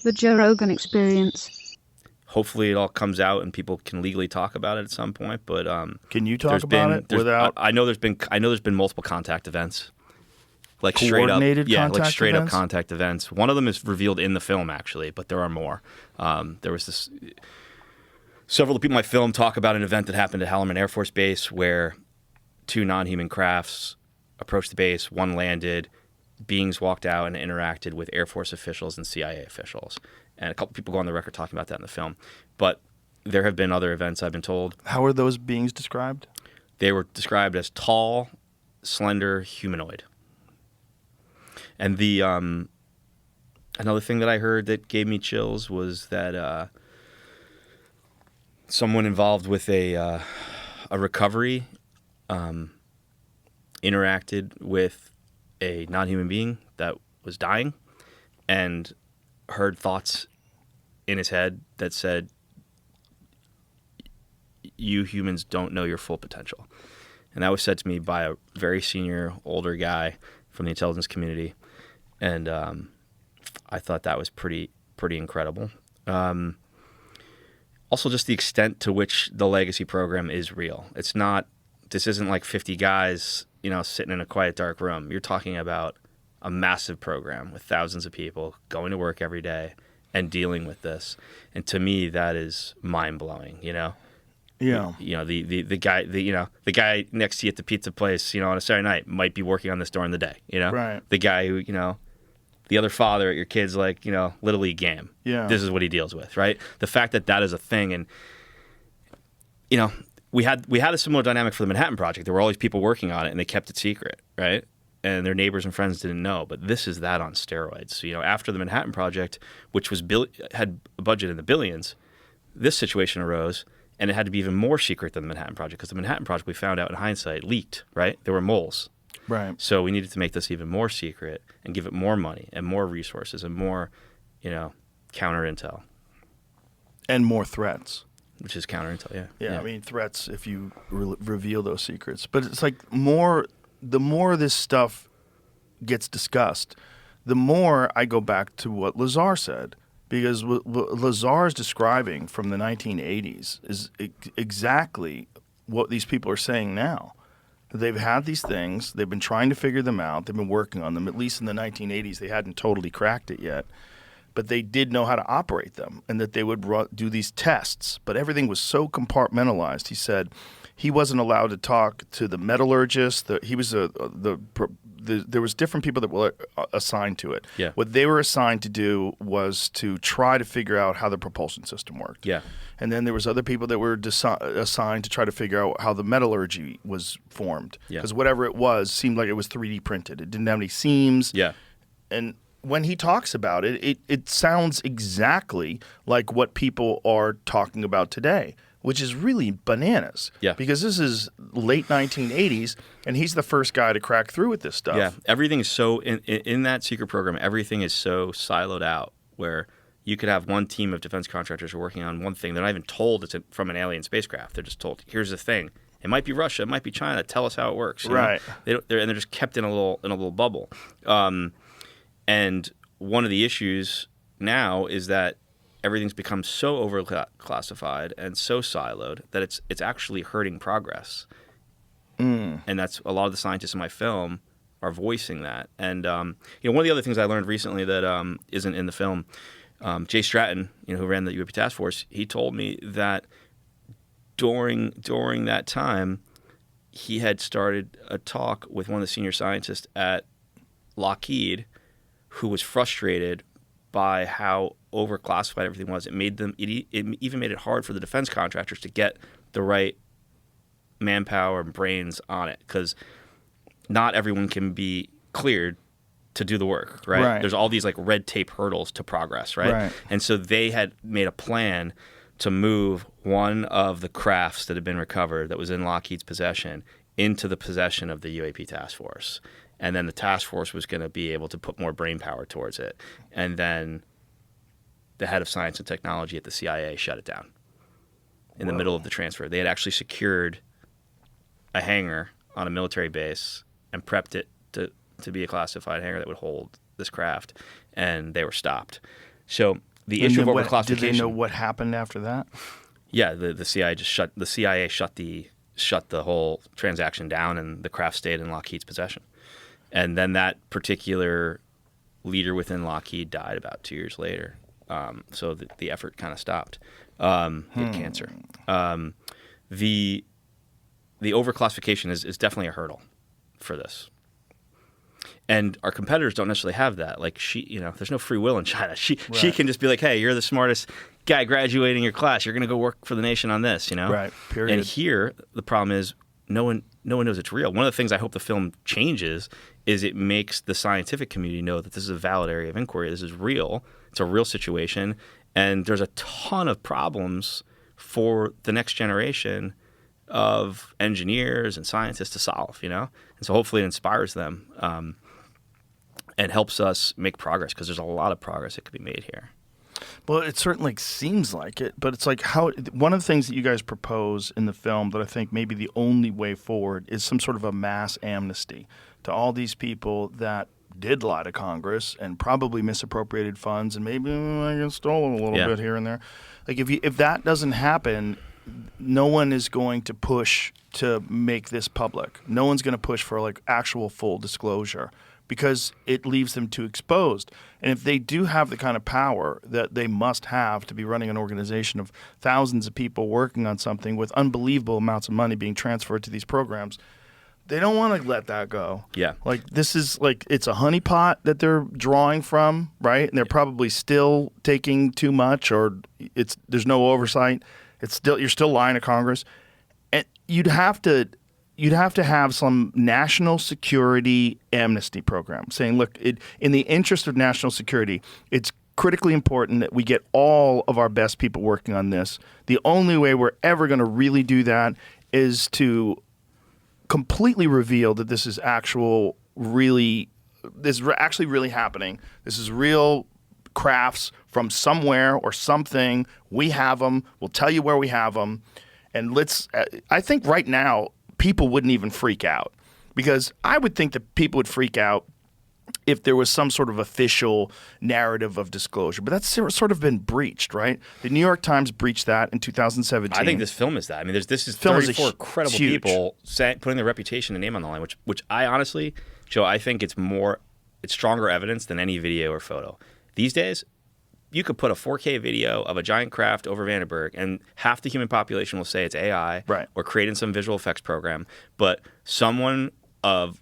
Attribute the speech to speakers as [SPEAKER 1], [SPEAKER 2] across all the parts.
[SPEAKER 1] The Joe Rogan Experience.
[SPEAKER 2] Hopefully, it all comes out and people can legally talk about it at some point. But
[SPEAKER 3] can you talk about it without?
[SPEAKER 2] I know there's been multiple contact events, like
[SPEAKER 3] coordinated
[SPEAKER 2] straight up,
[SPEAKER 3] contact
[SPEAKER 2] like straight
[SPEAKER 3] events?
[SPEAKER 2] up contact events. One of them is revealed in the film, actually, but there are more. There was this. Several of the people in my film talk about an event that happened at Hallerman Air Force Base where two non-human crafts approached the base. One landed. Beings walked out and interacted with Air Force officials and CIA officials. And a couple people go on the record talking about that in the film. But there have been other events, I've been told.
[SPEAKER 3] How are those beings described?
[SPEAKER 2] They were described as tall, slender, humanoid. And the another thing that I heard that gave me chills was that someone involved with a recovery interacted with a non-human being that was dying and heard thoughts in his head that said, "You humans don't know your full potential." And that was said to me by a very senior, older guy from the intelligence community. And I thought that was pretty incredible. Also, just the extent to which the legacy program is real. This isn't like 50 guys, sitting in a quiet, dark room. You're talking about a massive program with thousands of people going to work every day and dealing with this. And to me, that is mind-blowing,
[SPEAKER 3] Yeah.
[SPEAKER 2] The guy next to you at the pizza place, on a Saturday night might be working on this during the day,
[SPEAKER 3] Right.
[SPEAKER 2] The guy who, the other father at your kid's Little League game.
[SPEAKER 3] Yeah.
[SPEAKER 2] This is what he deals with, right? The fact that is a thing. And, we had a similar dynamic for the Manhattan Project. There were all these people working on it, and they kept it secret, right? And their neighbors and friends didn't know. But this is that on steroids. So, after the Manhattan Project, which was had a budget in the billions, this situation arose, and it had to be even more secret than the Manhattan Project, because the Manhattan Project, we found out in hindsight, leaked, right? There were moles.
[SPEAKER 3] Right.
[SPEAKER 2] So we needed to make this even more secret and give it more money and more resources and more, counter intel.
[SPEAKER 3] And more threats.
[SPEAKER 2] Which is counter intel, yeah.
[SPEAKER 3] Yeah, I mean, threats if you reveal those secrets. But it's like the more this stuff gets discussed, the more I go back to what Lazar said. Because what Lazar is describing from the 1980s is exactly what these people are saying now. They've had these things. They've been trying to figure them out. They've been working on them. At least in the 1980s, they hadn't totally cracked it yet. But they did know how to operate them, and that they would do these tests. But everything was so compartmentalized. He said he wasn't allowed to talk to the metallurgist. There was different people that were assigned to it.
[SPEAKER 2] Yeah.
[SPEAKER 3] What they were assigned to do was to try to figure out how the propulsion system worked.
[SPEAKER 2] Yeah.
[SPEAKER 3] And then there was other people that were assigned to try to figure out how the metallurgy was formed. Because whatever it was seemed like it was 3D printed. It didn't have any seams.
[SPEAKER 2] Yeah.
[SPEAKER 3] And when he talks about it, it sounds exactly like what people are talking about today, which is really bananas.
[SPEAKER 2] Yeah.
[SPEAKER 3] Because this is late 1980s, and he's the first guy to crack through with this stuff.
[SPEAKER 2] Yeah. Everything is so, in that secret program, everything is so siloed out where you could have one team of defense contractors working on one thing. They're not even told it's from an alien spacecraft. They're just told, here's the thing. It might be Russia. It might be China. Tell us how it works.
[SPEAKER 3] Right.
[SPEAKER 2] They're just kept in a little bubble. And one of the issues now is that everything's become so over-classified and so siloed that it's actually hurting progress. And that's a lot of the scientists in my film are voicing that. And one of the other things I learned recently that isn't in the film, Jay Stratton, who ran the UAP task force, he told me that during that time, he had started a talk with one of the senior scientists at Lockheed, who was frustrated by how overclassified everything was. It even made it hard for the defense contractors to get the right manpower and brains on it, because not everyone can be cleared to do the work, right? There's all these red tape hurdles to progress, right? And so they had made a plan to move one of the crafts that had been recovered that was in Lockheed's possession into the possession of the UAP task force. And then the task force was going to be able to put more brain power towards it. And then the head of science and technology at the CIA shut it down in the middle of the transfer. They had actually secured a hangar on a military base and prepped it to be a classified hangar that would hold this craft, and they were stopped. So the issue of overclassification.
[SPEAKER 3] Did they know what happened after that?
[SPEAKER 2] Yeah, the CIA just shut the whole transaction down, and the craft stayed in Lockheed's possession. And then that particular leader within Lockheed died about 2 years later. So the effort kind of stopped. He had cancer. The overclassification is definitely a hurdle for this. And our competitors don't necessarily have that. Like there's no free will in China. She can just be like, hey, you're the smartest guy graduating your class. You're going to go work for the nation on this,
[SPEAKER 3] Right, period.
[SPEAKER 2] And here, the problem is no one knows it's real. One of the things I hope the film changes is it makes the scientific community know that this is a valid area of inquiry. This is real. It's a real situation. And there's a ton of problems for the next generation of engineers and scientists to solve, And so hopefully it inspires them and helps us make progress, because there's a lot of progress that could be made here.
[SPEAKER 3] Well, it certainly seems like it, but it's like one of the things that you guys propose in the film that I think maybe the only way forward is some sort of a mass amnesty to all these people that did lie to Congress and probably misappropriated funds and maybe stole a little bit here and there. Like if that doesn't happen, no one is going to push to make this public. No one's going to push for like actual full disclosure, because it leaves them too exposed. And if they do have the kind of power that they must have to be running an organization of thousands of people working on something with unbelievable amounts of money being transferred to these programs, they don't want to let that go.
[SPEAKER 2] Yeah.
[SPEAKER 3] Like this is like it's a honeypot that they're drawing from, right? And they're probably still taking too much, or there's no oversight. You're still lying to Congress. And you'd have to have some national security amnesty program saying, look, in the interest of national security, it's critically important that we get all of our best people working on this. The only way we're ever going to really do that is to completely reveal that this is actually really happening. This is real crafts from somewhere or something. We have them. We'll tell you where we have them. And I think right now, people wouldn't even freak out, because I would think that people would freak out if there was some sort of official narrative of disclosure. But that's sort of been breached, right? The New York Times breached that in 2017.
[SPEAKER 2] I think this film is that. I mean, this is
[SPEAKER 3] film
[SPEAKER 2] 34 credible people putting their reputation and name on the line, which I honestly, Joe, I think it's stronger evidence than any video or photo. These days, you could put a 4K video of a giant craft over Vandenberg, and half the human population will say it's AI,
[SPEAKER 3] right,
[SPEAKER 2] or creating some visual effects program. But someone of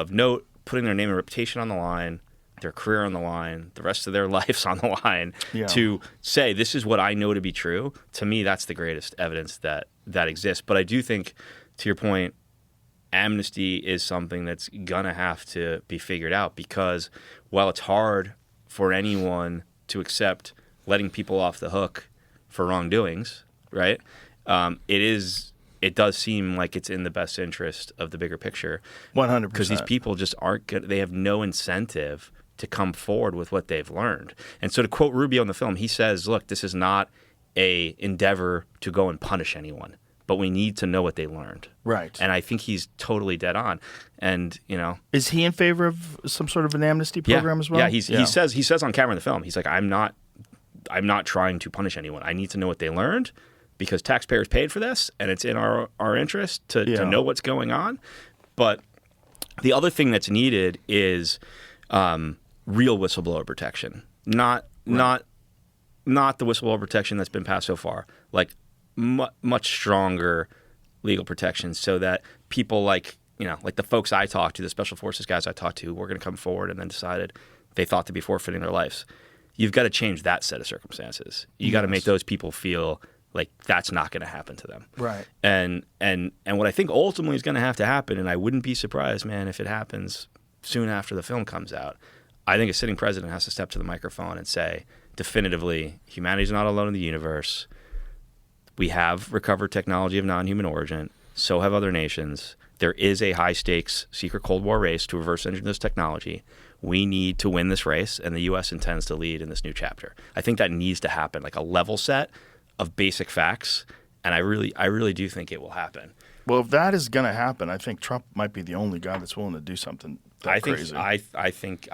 [SPEAKER 2] note putting their name and reputation on the line, their career on the line, the rest of their lives on the line, to say this is what I know to be true. To me, that's the greatest evidence that exists. But I do think, to your point, amnesty is something that's gonna have to be figured out, because while it's hard for anyone to accept letting people off the hook for wrongdoings, right? It does seem like it's in the best interest of the bigger picture.
[SPEAKER 3] 100%.
[SPEAKER 2] Because these people just aren't good. They have no incentive to come forward with what they've learned. And so, to quote Rubio in the film, he says, look, this is not a endeavor to go and punish anyone, but we need to know what they learned.
[SPEAKER 3] Right.
[SPEAKER 2] And I think he's totally dead on. And,
[SPEAKER 3] is he in favor of some sort of an amnesty program as well?
[SPEAKER 2] Yeah, he says on camera in the film, he's like, I'm not trying to punish anyone. I need to know what they learned, because taxpayers paid for this, and it's in our interest to know what's going on. But the other thing that's needed is real whistleblower protection, not the whistleblower protection that's been passed so far, like much stronger legal protections, so that people like the folks I talked to, the special forces guys I talked to, were going to come forward and then decided they thought to be forfeiting their lives. You've got to change that set of circumstances. You got to make those people feel like that's not going to happen to them.
[SPEAKER 3] Right.
[SPEAKER 2] And what I think ultimately is going to have to happen, and I wouldn't be surprised, man, if it happens soon after the film comes out, I think a sitting president has to step to the microphone and say, definitively, humanity's not alone in the universe. We have recovered technology of non-human origin. So have other nations. There is a high-stakes secret Cold War race to reverse engineer this technology. We need to win this race, and the U.S. intends to lead in this new chapter. I think that needs to happen, like a level set of basic facts, and I really do think it will happen.
[SPEAKER 3] Well, if that is going to happen, I think Trump might be the only guy that's willing to do something crazy.
[SPEAKER 2] I think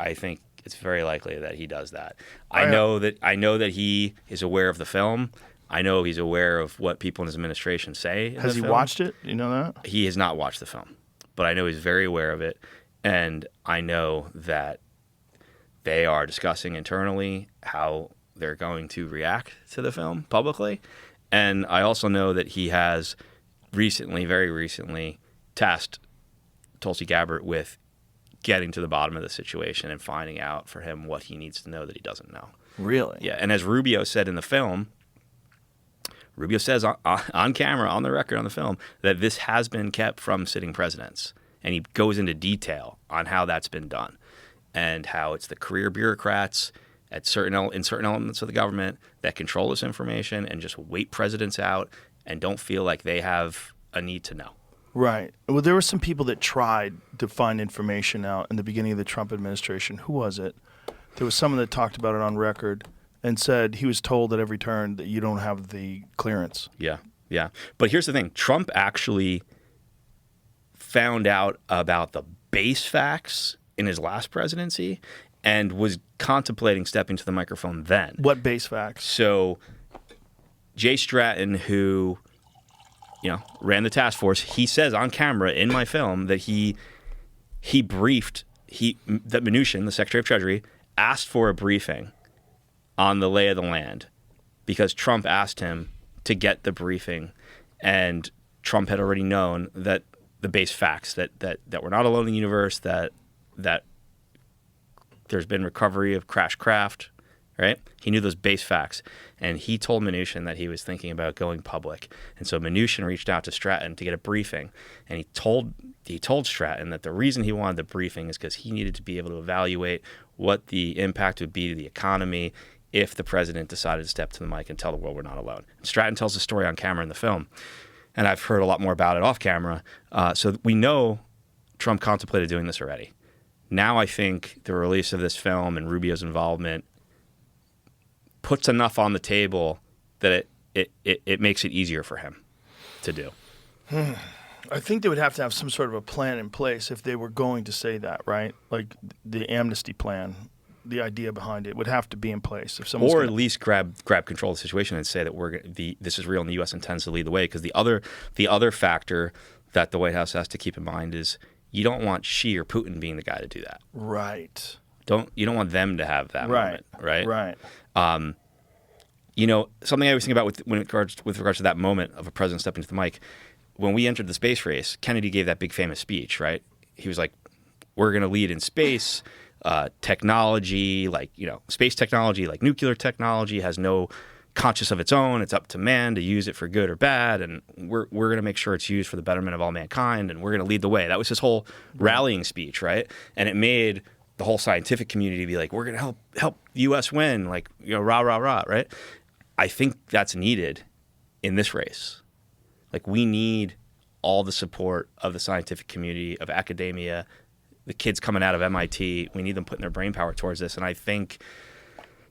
[SPEAKER 2] It's very likely that he does that. I know that he is aware of the film. I know he's aware of what people in his administration say.
[SPEAKER 3] Has he watched it? You know that?
[SPEAKER 2] He has not watched the film, but I know he's very aware of it, and I know that they are discussing internally how they're going to react to the film publicly. And I also know that he has very recently, tasked Tulsi Gabbard with getting to the bottom of the situation and finding out for him what he needs to know that he doesn't know.
[SPEAKER 3] Really?
[SPEAKER 2] Yeah. And as Rubio said in the film, Rubio says on camera, on the record, on the film, that this has been kept from sitting presidents. And he goes into detail on how that's been done and how it's the career bureaucrats in certain elements of the government that control this information and just wait presidents out and don't feel like they have a need to know.
[SPEAKER 3] Right. Well, there were some people that tried to find information out in the beginning of the Trump administration. Who was it? There was someone that talked about it on record and said he was told at every turn that you don't have the clearance.
[SPEAKER 2] Yeah, yeah. But here's the thing. Trump actually found out about the base facts in his last presidency and was contemplating stepping to the microphone then.
[SPEAKER 3] What base facts?
[SPEAKER 2] So Jay Stratton, who ran the task force, he says on camera in my film that he briefed that Mnuchin, the Secretary of Treasury, asked for a briefing on the lay of the land because Trump asked him to get the briefing, and Trump had already known that the base facts that we're not alone in the universe, that there's been recovery of crashed craft, right? He knew those base facts, and he told Mnuchin that he was thinking about going public. And so Mnuchin reached out to Stratton to get a briefing, and he told Stratton that the reason he wanted the briefing is because he needed to be able to evaluate what the impact would be to the economy if the president decided to step to the mic and tell the world we're not alone. And Stratton tells the story on camera in the film, and I've heard a lot more about it off camera. So we know Trump contemplated doing this already. Now I think the release of this film and Rubio's involvement puts enough on the table that it makes it easier for him to do.
[SPEAKER 3] I think they would have to have some sort of a plan in place if they were going to say that, right? Like the amnesty plan, the idea behind it would have to be in place. If someone's
[SPEAKER 2] at least grab control of the situation and say that this is real and the U.S. intends to lead the way. Because the other factor that the White House has to keep in mind is you don't want Xi or Putin being the guy to do that.
[SPEAKER 3] Right.
[SPEAKER 2] You don't want them to have that moment, right?
[SPEAKER 3] Right.
[SPEAKER 2] Something I always think about with regards to that moment of a president stepping to the mic, when we entered the space race, Kennedy gave that big famous speech, right? He was like, we're going to lead in space. Technology, space technology, like nuclear technology, has no conscience of its own. It's up to man to use it for good or bad, and we're going to make sure it's used for the betterment of all mankind, and we're going to lead the way. That was his whole rallying speech, right? And it made the whole scientific community be like, we're going to help the U.S. win, rah, rah, rah, right? I think that's needed in this race. We need all the support of the scientific community, of academia, the kids coming out of MIT. We need them putting their brain power towards this, and I think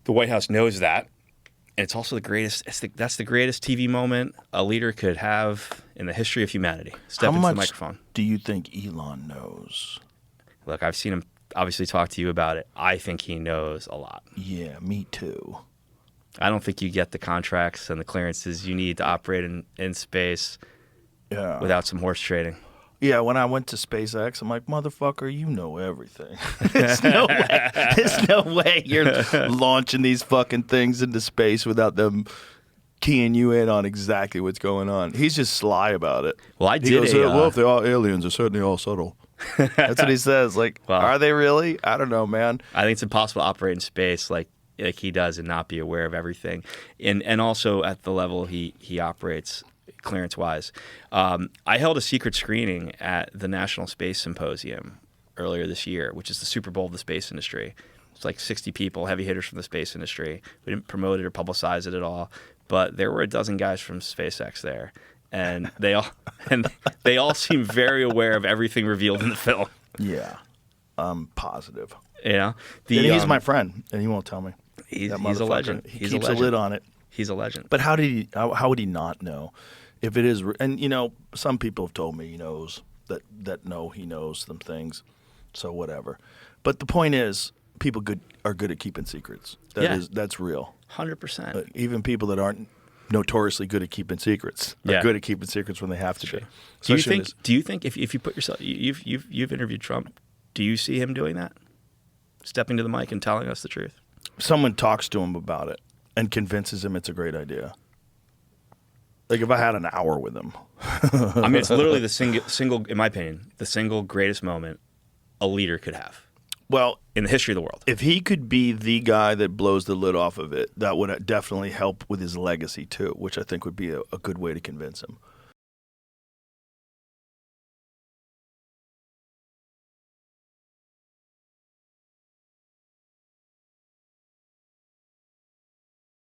[SPEAKER 2] the White House knows that. And it's also that's the greatest TV moment a leader could have in the history of humanity. Step into the microphone.
[SPEAKER 3] Do you think Elon knows?
[SPEAKER 2] Look, I've seen him obviously talk to you about it. I think he knows a lot.
[SPEAKER 3] Yeah, me too.
[SPEAKER 2] I don't think you get the contracts and the clearances you need to operate in space without some horse trading.
[SPEAKER 3] Yeah, when I went to SpaceX, I'm like, motherfucker, you know everything. There's no way you're launching these fucking things into space without them keying you in on exactly what's going on. He's just sly about it.
[SPEAKER 2] Well,
[SPEAKER 3] he goes, well, if they are aliens, they're certainly all subtle. That's what he says. Are they really? I don't know, man.
[SPEAKER 2] I think it's impossible to operate in space like he does and not be aware of everything. And also at the level he operates clearance-wise. I held a secret screening at the National Space Symposium earlier this year, which is the Super Bowl of the space industry. It's like 60 people, heavy hitters from the space industry. We didn't promote it or publicize it at all, but there were a dozen guys from SpaceX there, and they all seem very aware of everything revealed in the film.
[SPEAKER 3] Yeah, I'm positive.
[SPEAKER 2] And
[SPEAKER 3] he's my friend, and he won't tell me.
[SPEAKER 2] He's a legend.
[SPEAKER 3] He keeps a lid on it.
[SPEAKER 2] He's a legend.
[SPEAKER 3] But how would he not know if it is? And some people have told me he knows that he knows some things. So whatever. But the point is, people are good at keeping secrets. That's real.
[SPEAKER 2] 100%.
[SPEAKER 3] Even people that aren't notoriously good at keeping secrets are good at keeping secrets when they have to be.
[SPEAKER 2] Do you think if you put yourself, you've interviewed Trump, do you see him doing that? Stepping to the mic and telling us the truth?
[SPEAKER 3] Someone talks to him about it and convinces him it's a great idea. Like if I had an hour with him.
[SPEAKER 2] I mean, it's literally the single, in my opinion, the single greatest moment a leader could have.
[SPEAKER 3] Well,
[SPEAKER 2] in the history of the world.
[SPEAKER 3] If he could be the guy that blows the lid off of it, that would definitely help with his legacy too, which I think would be a good way to convince him.